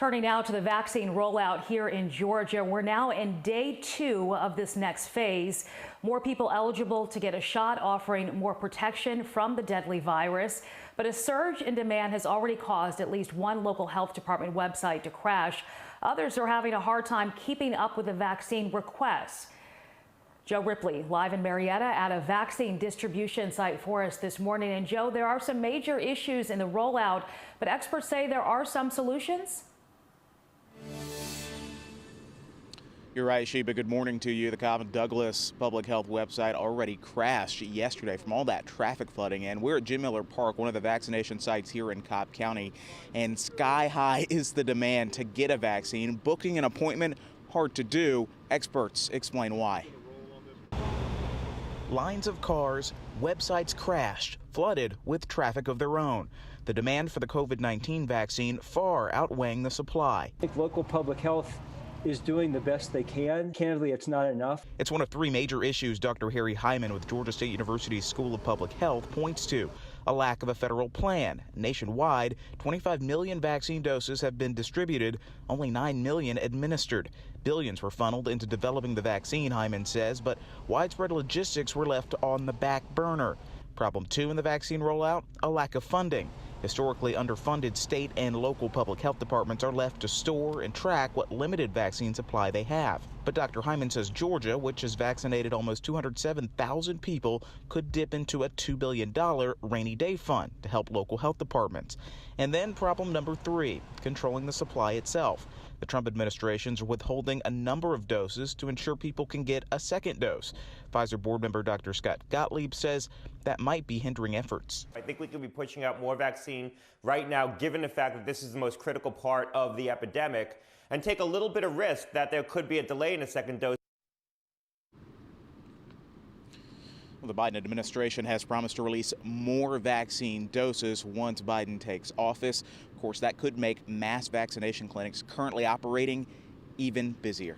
Turning now to the vaccine rollout here in Georgia. We're now in day 2 of this next phase. More people eligible to get a shot, offering more protection from the deadly virus. But a surge in demand has already caused at least one local health department website to crash. Others are having a hard time keeping up with the vaccine requests. Joe Ripley live in Marietta at a vaccine distribution site for us this morning. And Joe, there are some major issues in the rollout, but experts say there are some solutions. You're right, Sheba. Good morning to you. The Cobb and Douglas Public Health website already crashed yesterday from all that traffic flooding. And we're at Jim Miller Park, one of the vaccination sites here in Cobb County. And sky high is the demand to get a vaccine. Booking an appointment, hard to do. Experts explain why. Lines of cars, websites crashed, flooded with traffic of their own. The demand for the COVID-19 vaccine far outweighing the supply. I think local public health is doing the best they can. Candidly, it's not enough. It's one of 3 major issues Dr. Harry Hyman with Georgia State University's School of Public Health points to. A lack of a federal plan. Nationwide, 25 million vaccine doses have been distributed, only 9 million administered. Billions were funneled into developing the vaccine, Hyman says, but widespread logistics were left on the back burner. Problem 2 in the vaccine rollout, a lack of funding. Historically underfunded state and local public health departments are left to store and track what limited vaccine supply they have. But Dr. Hyman says Georgia, which has vaccinated almost 207,000 people, could dip into a $2 billion rainy day fund to help local health departments. And then problem number 3, controlling the supply itself. The Trump administration's withholding a number of doses to ensure people can get a second dose. Pfizer board member Dr. Scott Gottlieb says that might be hindering efforts. I think we could be pushing out more vaccine right now, given the fact that this is the most critical part of the epidemic, and take a little bit of risk that there could be a delay in a second dose. Well, the Biden administration has promised to release more vaccine doses once Biden takes office. Of course, that could make mass vaccination clinics currently operating even busier.